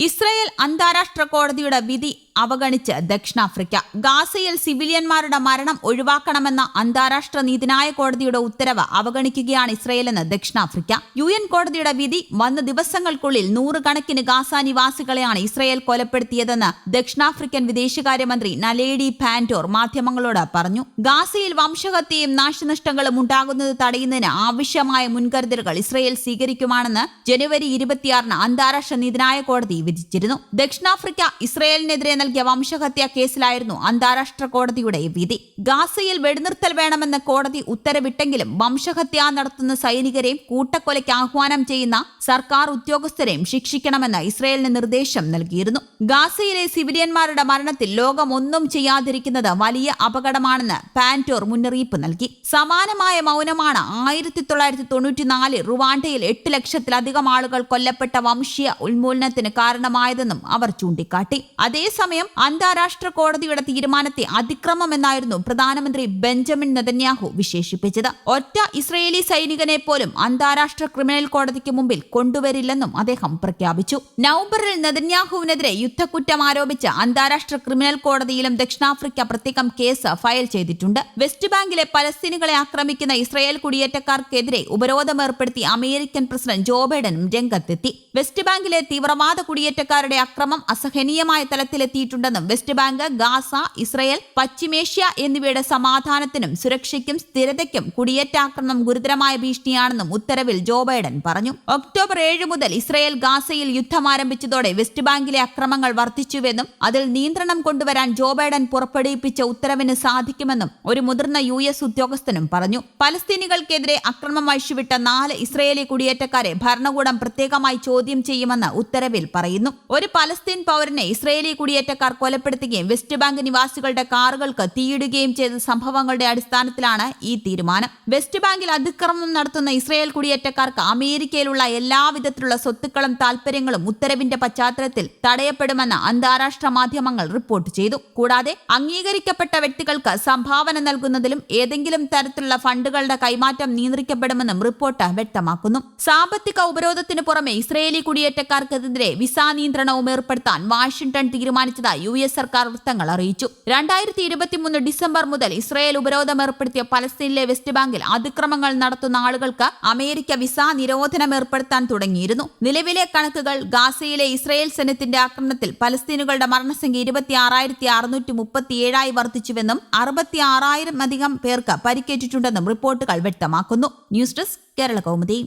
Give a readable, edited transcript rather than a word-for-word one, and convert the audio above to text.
Israel അന്താരാഷ്ട്ര കോടതിയുടെ വിധി അവഗണിച്ച് ദക്ഷിണാഫ്രിക്ക. ഗാസയിൽ സിവിലിയന്മാരുടെ മരണം ഒഴിവാക്കണമെന്ന അന്താരാഷ്ട്ര നീതിന്യായ കോടതിയുടെ ഉത്തരവ് അവഗണിക്കുകയാണ് ഇസ്രായേലെന്ന് ദക്ഷിണാഫ്രിക്ക. UN കോടതിയുടെ വിധി വന്ന ദിവസങ്ങൾക്കുള്ളിൽ നൂറുകണക്കിന് ഗാസ നിവാസികളെയാണ് ഇസ്രായേൽ കൊലപ്പെടുത്തിയതെന്ന് ദക്ഷിണാഫ്രിക്കൻ വിദേശകാര്യമന്ത്രി നലേഡി പാന്റോർ മാധ്യമങ്ങളോട് പറഞ്ഞു. ഗാസയിൽ വംശഹത്യയും നാശനഷ്ടങ്ങളും ഉണ്ടാകുന്നത് തടയുന്നതിന് ആവശ്യമായ മുൻകരുതലുകൾ ഇസ്രായേൽ സ്വീകരിക്കുമാണെന്ന് ജനുവരി 26 അന്താരാഷ്ട്ര നീതിന്യായ കോടതി വിധിച്ചിരുന്നു. ദക്ഷിണാഫ്രിക്ക ഇസ്രായേലിനെതിരെ നൽകിയ വംശഹത്യാ കേസിലായിരുന്നു അന്താരാഷ്ട്ര കോടതിയുടെ വിധി. ഗാസയിൽ വെടിനിർത്തൽ വേണമെന്ന് കോടതി ഉത്തരവിട്ടെങ്കിലും വംശഹത്യ നടത്തുന്ന സൈനികരെയും കൂട്ടക്കൊലയ്ക്ക് ആഹ്വാനം ചെയ്യുന്ന സർക്കാർ ഉദ്യോഗസ്ഥരെയും ശിക്ഷിക്കണമെന്ന് ഇസ്രായേലിന് നിർദ്ദേശം നൽകിയിരുന്നു. ഗാസയിലെ സിവിലിയന്മാരുടെ മരണത്തിൽ ലോകം ഒന്നും ചെയ്യാതിരിക്കുന്നത് വലിയ അപകടമാണെന്ന് പാന്റോർ മുന്നറിയിപ്പ് നൽകി. സമാനമായ മൗനമാണ് 1994 റുവാണ്ടയിൽ 8 ലക്ഷത്തിലധികം ആളുകൾ കൊല്ലപ്പെട്ട വംശീയ ഉന്മൂലനത്തിന് കാരണമായതെന്നും അവർ ചൂണ്ടിക്കാട്ടി. അതേസമയം അന്താരാഷ്ട്ര കോടതിയുടെ തീരുമാനത്തെ അതിക്രമമെന്നായിരുന്നു പ്രധാനമന്ത്രി ബെഞ്ചമിൻ നെതന്യാഹു വിശേഷിപ്പിച്ചത്. ഒറ്റ ഇസ്രയേലി സൈനികനെ പോലും അന്താരാഷ്ട്ര ക്രിമിനൽ കോടതിക്ക് മുമ്പിൽ കൊണ്ടുവരില്ലെന്നും അദ്ദേഹം പ്രഖ്യാപിച്ചു. നവംബറിൽ നെതന്യാഹുവിനെതിരെ യുദ്ധക്കുറ്റം ആരോപിച്ച് അന്താരാഷ്ട്ര ക്രിമിനൽ കോടതിയിലും ദക്ഷിണാഫ്രിക്ക പ്രത്യേകം കേസ് ഫയൽ ചെയ്തിട്ടുണ്ട്. വെസ്റ്റ് ബാങ്കിലെ പലസ്തീനുകളെ ആക്രമിക്കുന്ന ഇസ്രായേൽ കുടിയേറ്റക്കാർക്കെതിരെ ഉപരോധം ഏർപ്പെടുത്തി അമേരിക്കൻ പ്രസിഡന്റ് ജോ ബൈഡനും രംഗത്തെത്തി. വെസ്റ്റ് ബാങ്കിലെ തീവ്രവാദ കുടിയേറ്റക്കാരുടെ അക്രമം അസഹനീയമായ തലത്തിലെത്തിയിട്ടുണ്ടെന്നും വെസ്റ്റ് ബാങ്ക്, ഗാസ, ഇസ്രായേൽ, പശ്ചിമേഷ്യ എന്നിവയുടെ സമാധാനത്തിനും സുരക്ഷയ്ക്കും സ്ഥിരതയ്ക്കും കുടിയേറ്റാക്രമണം ഗുരുതരമായ ഭീഷണിയാണെന്നും ഉത്തരവിൽ ജോ ബൈഡൻ പറഞ്ഞു. ഒക്ടോബർ 7 മുതൽ ഇസ്രായേൽ ഗാസയിൽ യുദ്ധം ആരംഭിച്ചതോടെ വെസ്റ്റ് ബാങ്കിലെ അക്രമങ്ങൾ വർദ്ധിച്ചുവെന്നും അതിൽ നിയന്ത്രണം കൊണ്ടുവരാൻ ജോ ബൈഡൻ പുറപ്പെടുവിപ്പിച്ച ഉത്തരവിന് സാധിക്കുമെന്നും ഒരു മുതിർന്ന US ഉദ്യോഗസ്ഥനും പറഞ്ഞു. പലസ്തീനികൾക്കെതിരെ അക്രമം അഴിച്ചുവിട്ട 4 ഇസ്രായേലി കുടിയേറ്റക്കാരെ ഭരണകൂടം പ്രത്യേകമായി ചോദ്യം ചെയ്യുമെന്ന് ഉത്തരവിൽ പറയുന്നു. ഒരു പലസ്തീൻ പൗരനെ ഇസ്രായേലി കുടിയേറ്റക്കാർ കൊലപ്പെടുത്തുകയും വെസ്റ്റ് ബാങ്ക് നിവാസികളുടെ കാറുകൾക്ക് തീയിടുകയും ചെയ്ത സംഭവങ്ങളുടെ അടിസ്ഥാനത്തിലാണ് ഈ തീരുമാനം. വെസ്റ്റ് ബാങ്കിൽ അതിക്രമം നടത്തുന്ന ഇസ്രായേൽ കുടിയേറ്റക്കാർക്ക് അമേരിക്കയിലുള്ള എല്ലാവിധത്തിലുള്ള സ്വത്തുക്കളും താൽപര്യങ്ങളും ഉത്തരവിന്റെ പശ്ചാത്തലത്തിൽ തടയപ്പെടുമെന്ന് അന്താരാഷ്ട്ര മാധ്യമങ്ങൾ റിപ്പോർട്ട് ചെയ്തു. കൂടാതെ അംഗീകരിക്കപ്പെട്ട വ്യക്തികൾക്ക് സംഭാവന നൽകുന്നതിലും ഏതെങ്കിലും തരത്തിലുള്ള ഫണ്ടുകളുടെ കൈമാറ്റം നിയന്ത്രിക്കപ്പെടുമെന്നും റിപ്പോർട്ട് വ്യക്തമാക്കുന്നു. സാമ്പത്തിക ഉപരോധത്തിന് പുറമെ ഇസ്രായേലി കുടിയേറ്റക്കാർക്കെതിരെ വിസാ നിയന്ത്രണവും ഏർപ്പെടുത്താൻ വാഷിംഗ്ടൺ തീരുമാനിച്ചതായി US സർക്കാർ വൃത്തങ്ങൾ അറിയിച്ചു. 2023 ഡിസംബർ മുതൽ ഇസ്രായേൽ ഉപരോധം ഏർപ്പെടുത്തിയ പലസ്തീനിലെ വെസ്റ്റ് ബാങ്കിൽ അതിക്രമങ്ങൾ നടത്തുന്ന ആളുകൾക്ക് അമേരിക്ക വിസാ നിരോധനം ഏർപ്പെടുത്താൻ തുടങ്ങിയിരുന്നു. നിലവിലെ കണക്കുകൾ ഗാസയിലെ ഇസ്രായേൽ സൈന്യത്തിന്റെ ആക്രമണത്തിൽ പലസ്തീനുകളുടെ മരണസംഖ്യ 26,637 വർദ്ധിച്ചുവെന്നും 66,000 അധികം പേർക്ക് പരിക്കേറ്റിട്ടുണ്ടെന്നും റിപ്പോർട്ടുകൾ വ്യക്തമാക്കുന്നു. News desk Kerala Kaumudi.